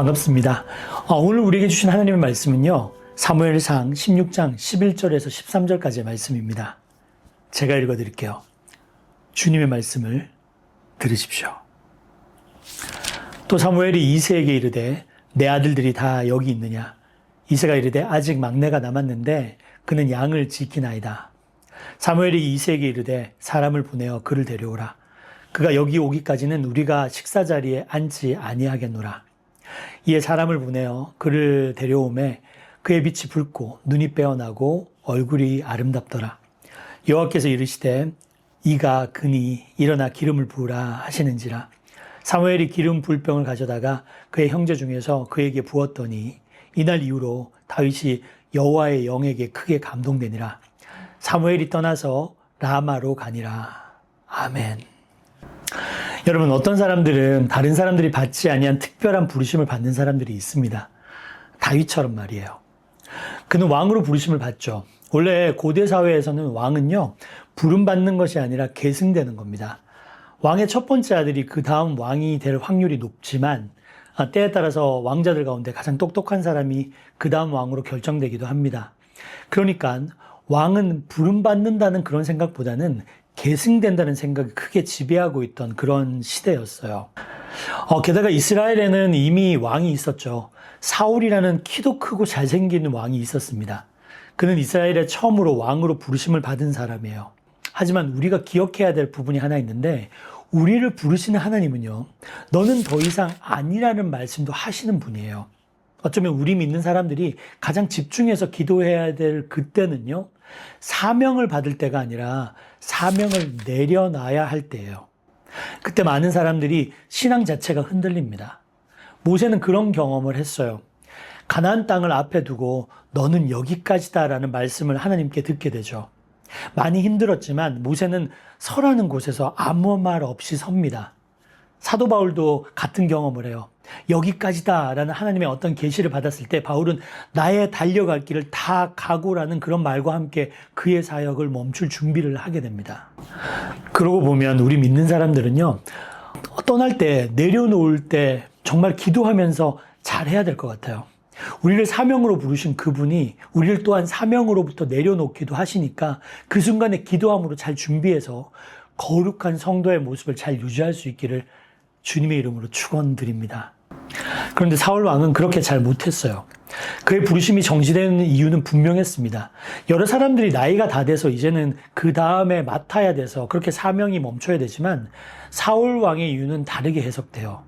반갑습니다. 오늘 우리에게 주신 하나님의 말씀은요, 사무엘상 16장 11절에서 13절까지의 말씀입니다. 제가 읽어드릴게요. 주님의 말씀을 들으십시오. 또 사무엘이 이새에게 이르되 내 아들들이 다 여기 있느냐? 이새가 이르되 아직 막내가 남았는데 그는 양을 지키나이다. 사무엘이 이새에게 이르되 사람을 보내어 그를 데려오라. 그가 여기 오기까지는 우리가 식사자리에 앉지 아니하겠노라. 이에 사람을 보내어 그를 데려오매 그의 빛이 붉고 눈이 빼어나고 얼굴이 아름답더라. 여호와께서 이르시되 이가 그니 일어나 기름을 부으라 하시는지라. 사무엘이 기름 부을 병을 가져다가 그의 형제 중에서 그에게 부었더니 이날 이후로 다윗이 여호와의 영에게 크게 감동되니라. 사무엘이 떠나서 라마로 가니라. 아멘. 여러분, 어떤 사람들은 다른 사람들이 받지 아니한 특별한 부르심을 받는 사람들이 있습니다. 다윗처럼 말이에요. 그는 왕으로 부르심을 받죠. 원래 고대 사회에서는 왕은요, 부름받는 것이 아니라 계승되는 겁니다. 왕의 첫 번째 아들이 그 다음 왕이 될 확률이 높지만 때에 따라서 왕자들 가운데 가장 똑똑한 사람이 그 다음 왕으로 결정되기도 합니다. 그러니까 왕은 부름받는다는 그런 생각보다는 계승된다는 생각이 크게 지배하고 있던 그런 시대였어요. 게다가 이스라엘에는 이미 왕이 있었죠. 사울이라는 키도 크고 잘생긴 왕이 있었습니다. 그는 이스라엘에 처음으로 왕으로 부르심을 받은 사람이에요. 하지만 우리가 기억해야 될 부분이 하나 있는데, 우리를 부르시는 하나님은요, 너는 더 이상 아니라는 말씀도 하시는 분이에요. 어쩌면 우리 믿는 사람들이 가장 집중해서 기도해야 될 그때는요, 사명을 받을 때가 아니라 사명을 내려놔야 할 때예요. 그때 많은 사람들이 신앙 자체가 흔들립니다. 모세는 그런 경험을 했어요. 가나안 땅을 앞에 두고 너는 여기까지다라는 말씀을 하나님께 듣게 되죠. 많이 힘들었지만 모세는 서라는 곳에서 아무 말 없이 섭니다. 사도 바울도 같은 경험을 해요. 여기까지다라는 하나님의 어떤 계시를 받았을 때 바울은 나의 달려갈 길을 다 가고라는 그런 말과 함께 그의 사역을 멈출 준비를 하게 됩니다. 그러고 보면 우리 믿는 사람들은요, 떠날 때, 내려놓을 때 정말 기도하면서 잘해야 될 것 같아요. 우리를 사명으로 부르신 그분이 우리를 또한 사명으로부터 내려놓기도 하시니까 그 순간에 기도함으로 잘 준비해서 거룩한 성도의 모습을 잘 유지할 수 있기를 주님의 이름으로 축원드립니다. 그런데 사울 왕은 그렇게 잘 못했어요. 그의 부르심이 정지되는 이유는 분명했습니다. 여러 사람들이 나이가 다 돼서 이제는 그 다음에 맡아야 돼서 그렇게 사명이 멈춰야 되지만 사울 왕의 이유는 다르게 해석돼요.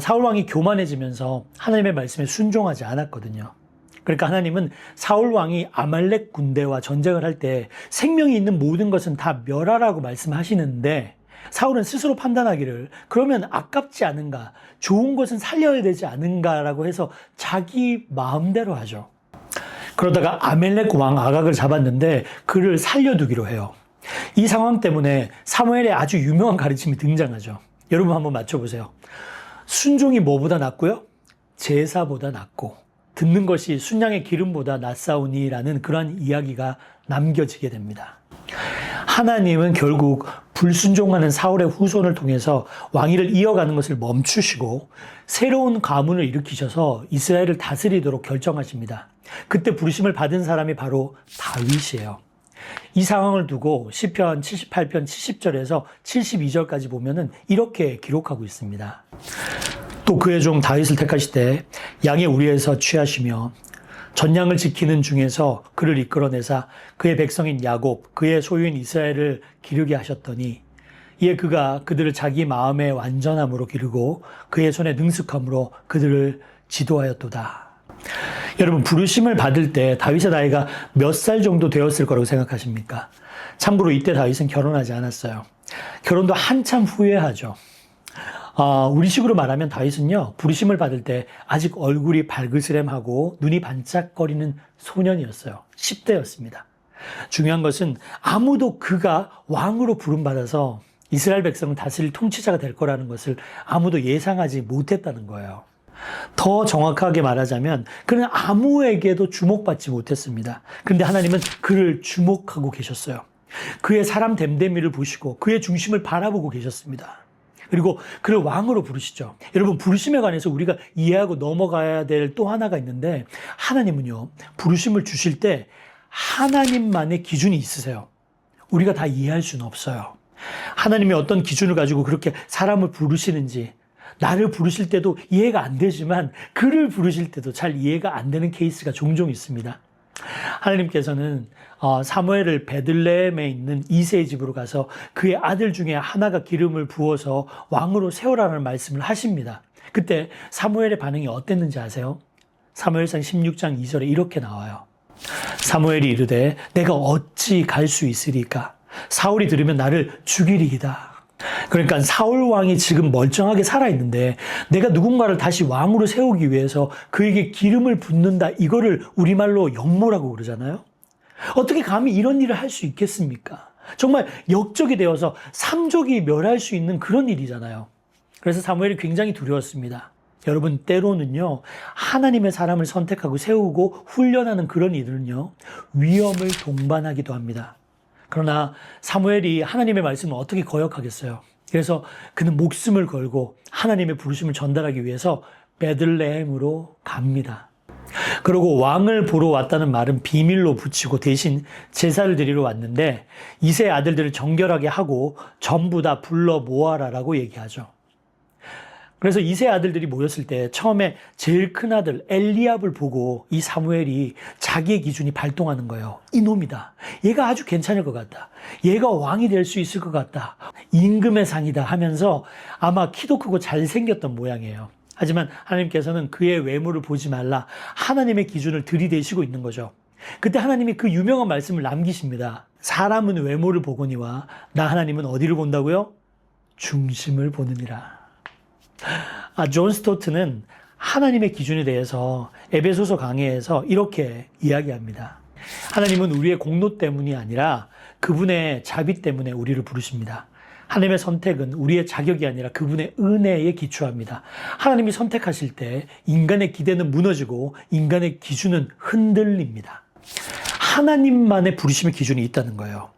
사울 왕이 교만해지면서 하나님의 말씀에 순종하지 않았거든요. 그러니까 하나님은 사울 왕이 아말렉 군대와 전쟁을 할 때 생명이 있는 모든 것은 다 멸하라고 말씀하시는데 사울은 스스로 판단하기를 그러면 아깝지 않은가, 좋은 것은 살려야 되지 않은가라고 해서 자기 마음대로 하죠. 그러다가 아말렉 왕 아각을 잡았는데 그를 살려두기로 해요. 이 상황 때문에 사무엘의 아주 유명한 가르침이 등장하죠. 여러분 한번 맞춰보세요. 순종이 뭐보다 낫고요? 제사보다 낫고 듣는 것이 순양의 기름보다 낫사오니라는 그러한 이야기가 남겨지게 됩니다. 하나님은 결국 불순종하는 사울의 후손을 통해서 왕위를 이어가는 것을 멈추시고 새로운 가문을 일으키셔서 이스라엘을 다스리도록 결정하십니다. 그때 부르심을 받은 사람이 바로 다윗이에요. 이 상황을 두고 시편 78편 70절에서 72절까지 보면은 이렇게 기록하고 있습니다. 또 그의 종 다윗을 택하실 때 양의 우리에서 취하시며 전양을 지키는 중에서 그를 이끌어내사 그의 백성인 야곱, 그의 소유인 이스라엘을 기르게 하셨더니 이에 그가 그들을 자기 마음의 완전함으로 기르고 그의 손의 능숙함으로 그들을 지도하였도다. 여러분, 부르심을 받을 때 다윗의 나이가 몇 살 정도 되었을 거라고 생각하십니까? 참고로 이때 다윗은 결혼하지 않았어요. 결혼도 한참 후에 하죠. 우리식으로 말하면 다윗은요, 부르심을 받을 때 아직 얼굴이 발그스렘하고 눈이 반짝거리는 소년이었어요. 10대였습니다. 중요한 것은 아무도 그가 왕으로 부름받아서 이스라엘 백성을 다스릴 통치자가 될 거라는 것을 아무도 예상하지 못했다는 거예요. 더 정확하게 말하자면 그는 아무에게도 주목받지 못했습니다. 그런데 하나님은 그를 주목하고 계셨어요. 그의 사람 됨됨이를 보시고 그의 중심을 바라보고 계셨습니다. 그리고 그를 왕으로 부르시죠. 여러분, 부르심에 관해서 우리가 이해하고 넘어가야 될 또 하나가 있는데, 하나님은요, 부르심을 주실 때 하나님만의 기준이 있으세요. 우리가 다 이해할 수는 없어요. 하나님이 어떤 기준을 가지고 그렇게 사람을 부르시는지, 나를 부르실 때도 이해가 안 되지만 그를 부르실 때도 잘 이해가 안 되는 케이스가 종종 있습니다. 하나님께서는 사무엘을 베들레헴에 있는 이새의 집으로 가서 그의 아들 중에 하나가 기름을 부어서 왕으로 세우라는 말씀을 하십니다. 그때 사무엘의 반응이 어땠는지 아세요? 사무엘상 16장 2절에 이렇게 나와요. 사무엘이 이르되 내가 어찌 갈 수 있으리까? 사울이 들으면 나를 죽이리이다. 그러니까 사울 왕이 지금 멀쩡하게 살아있는데 내가 누군가를 다시 왕으로 세우기 위해서 그에게 기름을 붓는다, 이거를 우리말로 역모라고 그러잖아요. 어떻게 감히 이런 일을 할 수 있겠습니까? 정말 역적이 되어서 삼족이 멸할 수 있는 그런 일이잖아요. 그래서 사무엘이 굉장히 두려웠습니다. 여러분, 때로는요, 하나님의 사람을 선택하고 세우고 훈련하는 그런 일들은요, 위험을 동반하기도 합니다. 그러나 사무엘이 하나님의 말씀을 어떻게 거역하겠어요? 그래서 그는 목숨을 걸고 하나님의 부르심을 전달하기 위해서 베들레헴으로 갑니다. 그리고 왕을 보러 왔다는 말은 비밀로 붙이고 대신 제사를 드리러 왔는데 이새의 아들들을 정결하게 하고 전부 다 불러 모아라라고 얘기하죠. 그래서 이새의 아들들이 모였을 때 처음에 제일 큰 아들 엘리압을 보고 이 사무엘이 자기의 기준이 발동하는 거예요. 이놈이다. 얘가 아주 괜찮을 것 같다. 얘가 왕이 될 수 있을 것 같다. 임금의 상이다 하면서 아마 키도 크고 잘생겼던 모양이에요. 하지만 하나님께서는 그의 외모를 보지 말라, 하나님의 기준을 들이대시고 있는 거죠. 그때 하나님이 그 유명한 말씀을 남기십니다. 사람은 외모를 보거니와 나 하나님은 어디를 본다고요? 중심을 보느니라. 존 스토트는 하나님의 기준에 대해서 에베소서 강해에서 이렇게 이야기합니다. 하나님은 우리의 공로 때문이 아니라 그분의 자비 때문에 우리를 부르십니다. 하나님의 선택은 우리의 자격이 아니라 그분의 은혜에 기초합니다. 하나님이 선택하실 때 인간의 기대는 무너지고 인간의 기준은 흔들립니다. 하나님만의 부르심의 기준이 있다는 거예요.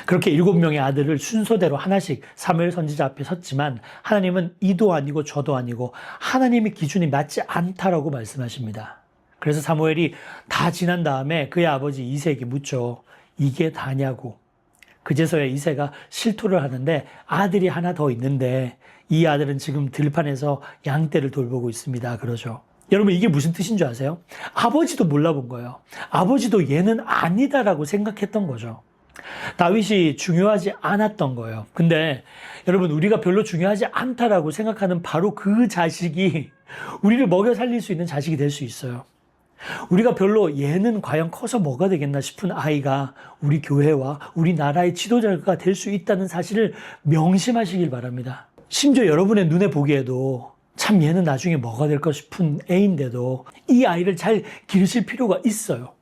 그렇게 7명의 아들을 순서대로 하나씩 사무엘 선지자 앞에 섰지만 하나님은 이도 아니고 저도 아니고 하나님의 기준이 맞지 않다라고 말씀하십니다. 그래서 사무엘이 다 지난 다음에 그의 아버지 이새에게 묻죠. 이게 다냐고. 그제서야 이새가 실토를 하는데 아들이 하나 더 있는데 이 아들은 지금 들판에서 양떼를 돌보고 있습니다. 그러죠. 여러분, 이게 무슨 뜻인 줄 아세요? 아버지도 몰라본 거예요. 아버지도 얘는 아니다라고 생각했던 거죠. 다윗이 중요하지 않았던 거예요. 근데 여러분, 우리가 별로 중요하지 않다라고 생각하는 바로 그 자식이 우리를 먹여 살릴 수 있는 자식이 될 수 있어요. 우리가 별로 얘는 과연 커서 뭐가 되겠나 싶은 아이가 우리 교회와 우리나라의 지도자가 될 수 있다는 사실을 명심하시길 바랍니다. 심지어 여러분의 눈에 보기에도 참 얘는 나중에 뭐가 될까 싶은 애인데도 이 아이를 잘 기르실 필요가 있어요.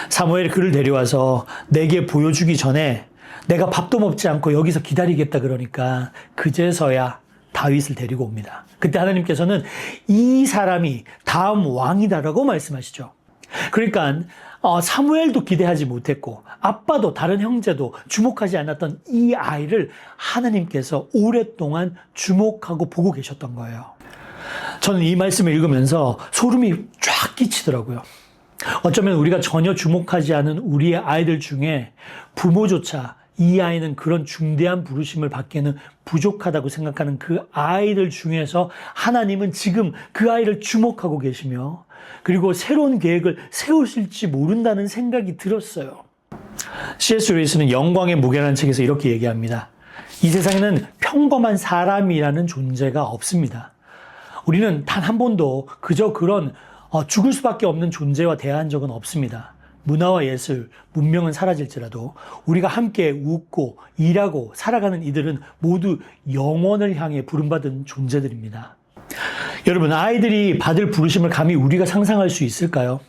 사무엘이 그를 데려와서 내게 보여주기 전에 내가 밥도 먹지 않고 여기서 기다리겠다 그러니까 그제서야 다윗을 데리고 옵니다. 그때 하나님께서는 이 사람이 다음 왕이다라고 말씀하시죠. 그러니까 사무엘도 기대하지 못했고 아빠도 다른 형제도 주목하지 않았던 이 아이를 하나님께서 오랫동안 주목하고 보고 계셨던 거예요. 저는 이 말씀을 읽으면서 소름이 쫙 끼치더라고요. 어쩌면 우리가 전혀 주목하지 않은 우리의 아이들 중에 부모조차 이 아이는 그런 중대한 부르심을 받기에는 부족하다고 생각하는 그 아이들 중에서 하나님은 지금 그 아이를 주목하고 계시며 그리고 새로운 계획을 세우실지 모른다는 생각이 들었어요. C.S. 루이스는 영광의 무게라는 책에서 이렇게 얘기합니다. 이 세상에는 평범한 사람이라는 존재가 없습니다. 우리는 단 한 번도 그저 그런 죽을 수밖에 없는 존재와 대화한 적은 없습니다. 문화와 예술, 문명은 사라질지라도 우리가 함께 웃고 일하고 살아가는 이들은 모두 영원을 향해 부름받은 존재들입니다. 여러분, 아이들이 받을 부르심을 감히 우리가 상상할 수 있을까요?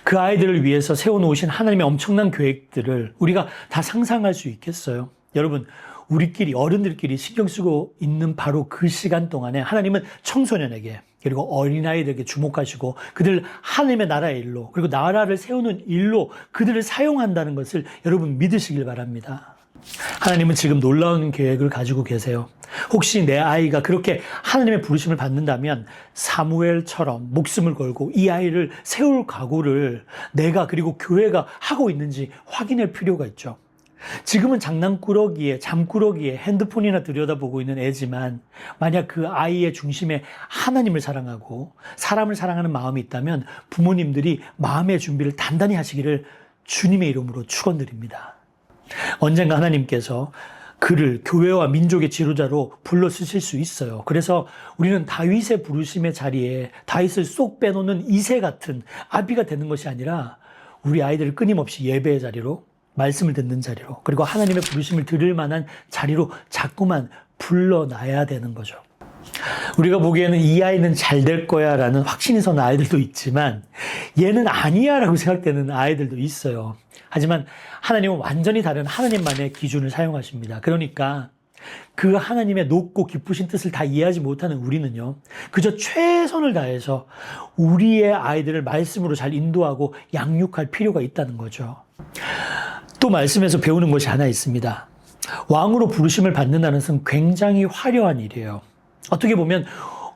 그 아이들을 위해서 세워놓으신 하나님의 엄청난 계획들을 우리가 다 상상할 수 있겠어요? 여러분, 우리끼리 어른들끼리 신경 쓰고 있는 바로 그 시간 동안에 하나님은 청소년에게 그리고 어린아이들에게 주목하시고 그들을 하나님의 나라의 일로 그리고 나라를 세우는 일로 그들을 사용한다는 것을 여러분 믿으시길 바랍니다. 하나님은 지금 놀라운 계획을 가지고 계세요. 혹시 내 아이가 그렇게 하나님의 부르심을 받는다면 사무엘처럼 목숨을 걸고 이 아이를 세울 각오를 내가 그리고 교회가 하고 있는지 확인할 필요가 있죠. 지금은 장난꾸러기에 잠꾸러기에 핸드폰이나 들여다보고 있는 애지만 만약 그 아이의 중심에 하나님을 사랑하고 사람을 사랑하는 마음이 있다면 부모님들이 마음의 준비를 단단히 하시기를 주님의 이름으로 축원드립니다. 언젠가 하나님께서 그를 교회와 민족의 지도자로 불러 쓰실 수 있어요. 그래서 우리는 다윗의 부르심의 자리에 다윗을 쏙 빼놓는 이새 같은 아비가 되는 것이 아니라 우리 아이들을 끊임없이 예배의 자리로, 말씀을 듣는 자리로, 그리고 하나님의 부르심을 들을 만한 자리로 자꾸만 불러놔야 되는 거죠. 우리가 보기에는 이 아이는 잘 될 거야 라는 확신이 선 아이들도 있지만 얘는 아니야 라고 생각되는 아이들도 있어요. 하지만 하나님은 완전히 다른 하나님만의 기준을 사용하십니다. 그러니까 그 하나님의 높고 깊으신 뜻을 다 이해하지 못하는 우리는요, 그저 최선을 다해서 우리의 아이들을 말씀으로 잘 인도하고 양육할 필요가 있다는 거죠. 또 말씀에서 배우는 것이 하나 있습니다. 왕으로 부르심을 받는다는 것은 굉장히 화려한 일이에요. 어떻게 보면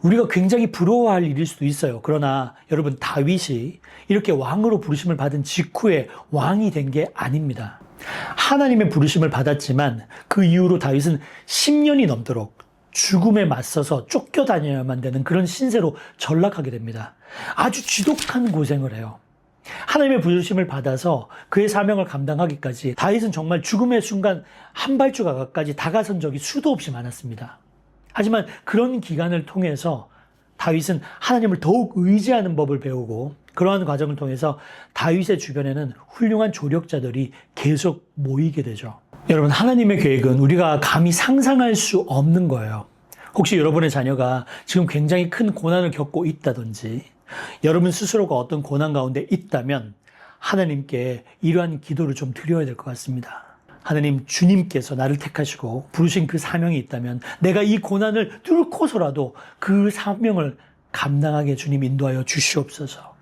우리가 굉장히 부러워할 일일 수도 있어요. 그러나 여러분, 다윗이 이렇게 왕으로 부르심을 받은 직후에 왕이 된 게 아닙니다. 하나님의 부르심을 받았지만 그 이후로 다윗은 10년이 넘도록 죽음에 맞서서 쫓겨다녀야만 되는 그런 신세로 전락하게 됩니다. 아주 지독한 고생을 해요. 하나님의 부르심을 받아서 그의 사명을 감당하기까지 다윗은 정말 죽음의 순간 한 발자국까지 다가선 적이 수도 없이 많았습니다. 하지만 그런 기간을 통해서 다윗은 하나님을 더욱 의지하는 법을 배우고 그러한 과정을 통해서 다윗의 주변에는 훌륭한 조력자들이 계속 모이게 되죠. 여러분, 하나님의 계획은 우리가 감히 상상할 수 없는 거예요. 혹시 여러분의 자녀가 지금 굉장히 큰 고난을 겪고 있다든지 여러분 스스로가 어떤 고난 가운데 있다면 하나님께 이러한 기도를 좀 드려야 될 것 같습니다. 하나님, 주님께서 나를 택하시고 부르신 그 사명이 있다면 내가 이 고난을 뚫고서라도 그 사명을 감당하게 주님 인도하여 주시옵소서.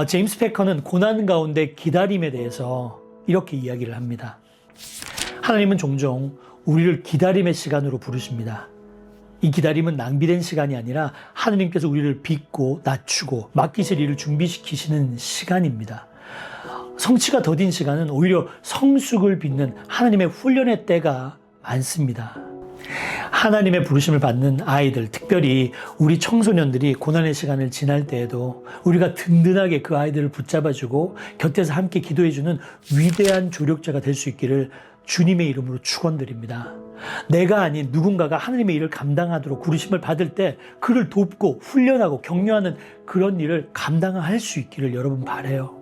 제임스 패커는 고난 가운데 기다림에 대해서 이렇게 이야기를 합니다. 하나님은 종종 우리를 기다림의 시간으로 부르십니다. 이 기다림은 낭비된 시간이 아니라 하나님께서 우리를 빚고 낮추고 맡기실 일을 준비시키시는 시간입니다. 성취가 더딘 시간은 오히려 성숙을 빚는 하나님의 훈련의 때가 많습니다. 하나님의 부르심을 받는 아이들, 특별히 우리 청소년들이 고난의 시간을 지날 때에도 우리가 든든하게 그 아이들을 붙잡아주고 곁에서 함께 기도해주는 위대한 조력자가 될 수 있기를 주님의 이름으로 축원드립니다. 내가 아닌 누군가가 하나님의 일을 감당하도록 부르심을 받을 때 그를 돕고 훈련하고 격려하는 그런 일을 감당할 수 있기를 여러분 바라요.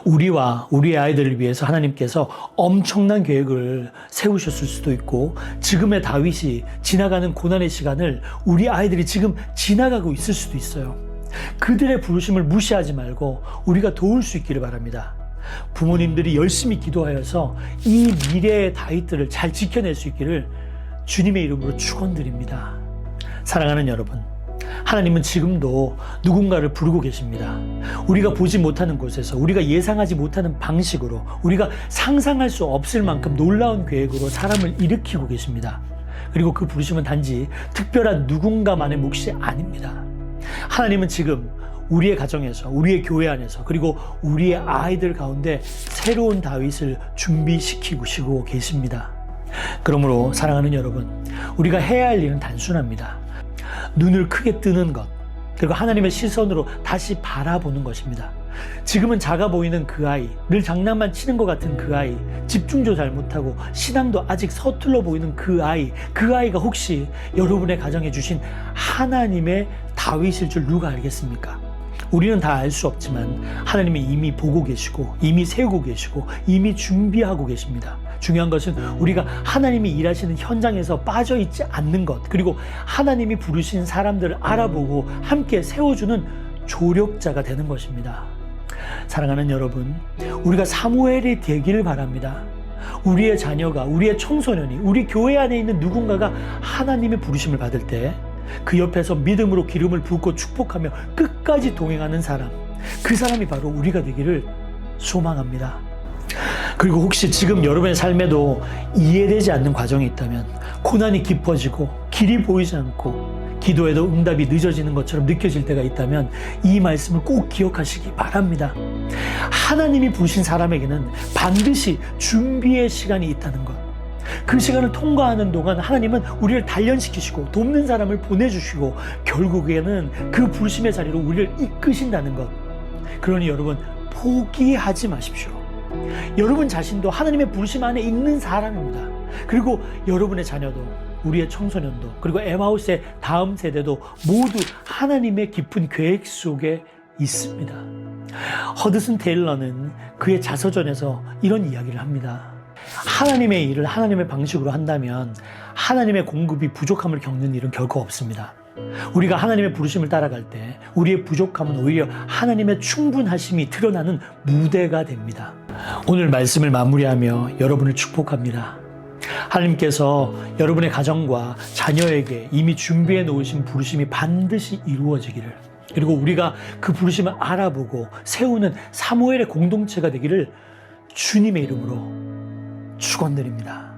우리와 우리의 아이들을 위해서 하나님께서 엄청난 계획을 세우셨을 수도 있고 지금의 다윗이 지나가는 고난의 시간을 우리 아이들이 지금 지나가고 있을 수도 있어요. 그들의 부르심을 무시하지 말고 우리가 도울 수 있기를 바랍니다. 부모님들이 열심히 기도하여서 이 미래의 다윗들을 잘 지켜낼 수 있기를 주님의 이름으로 축원드립니다. 사랑하는 여러분, 하나님은 지금도 누군가를 부르고 계십니다. 우리가 보지 못하는 곳에서 우리가 예상하지 못하는 방식으로 우리가 상상할 수 없을 만큼 놀라운 계획으로 사람을 일으키고 계십니다. 그리고 그 부르심은 단지 특별한 누군가만의 몫이 아닙니다. 하나님은 지금 우리의 가정에서, 우리의 교회 안에서, 그리고 우리의 아이들 가운데 새로운 다윗을 준비시키고 계십니다. 그러므로 사랑하는 여러분, 우리가 해야 할 일은 단순합니다. 눈을 크게 뜨는 것, 그리고 하나님의 시선으로 다시 바라보는 것입니다. 지금은 작아 보이는 그 아이, 늘 장난만 치는 것 같은 그 아이, 집중도 잘 못하고 신앙도 아직 서툴러 보이는 그 아이가 혹시 여러분의 가정에 주신 하나님의 다윗일 줄 누가 알겠습니까? 우리는 다 알 수 없지만 하나님이 이미 보고 계시고 이미 세우고 계시고 이미 준비하고 계십니다. 중요한 것은 우리가 하나님이 일하시는 현장에서 빠져있지 않는 것, 그리고 하나님이 부르신 사람들을 알아보고 함께 세워주는 조력자가 되는 것입니다. 사랑하는 여러분, 우리가 사무엘이 되기를 바랍니다. 우리의 자녀가, 우리의 청소년이, 우리 교회 안에 있는 누군가가 하나님의 부르심을 받을 때 그 옆에서 믿음으로 기름을 붓고 축복하며 끝까지 동행하는 사람, 그 사람이 바로 우리가 되기를 소망합니다. 그리고 혹시 지금 여러분의 삶에도 이해되지 않는 과정이 있다면, 고난이 깊어지고 길이 보이지 않고 기도에도 응답이 늦어지는 것처럼 느껴질 때가 있다면 이 말씀을 꼭 기억하시기 바랍니다. 하나님이 부르신 사람에게는 반드시 준비의 시간이 있다는 것. 그 시간을 통과하는 동안 하나님은 우리를 단련시키시고 돕는 사람을 보내주시고 결국에는 그 부르심의 자리로 우리를 이끄신다는 것. 그러니 여러분, 포기하지 마십시오. 여러분 자신도 하나님의 부르심 안에 있는 사람입니다. 그리고 여러분의 자녀도, 우리의 청소년도, 그리고 에마우스의 다음 세대도 모두 하나님의 깊은 계획 속에 있습니다. 허드슨 테일러는 그의 자서전에서 이런 이야기를 합니다. 하나님의 일을 하나님의 방식으로 한다면 하나님의 공급이 부족함을 겪는 일은 결코 없습니다. 우리가 하나님의 부르심을 따라갈 때 우리의 부족함은 오히려 하나님의 충분하심이 드러나는 무대가 됩니다. 오늘 말씀을 마무리하며 여러분을 축복합니다. 하나님께서 여러분의 가정과 자녀에게 이미 준비해 놓으신 부르심이 반드시 이루어지기를, 그리고 우리가 그 부르심을 알아보고 세우는 사무엘의 공동체가 되기를 주님의 이름으로 축원드립니다.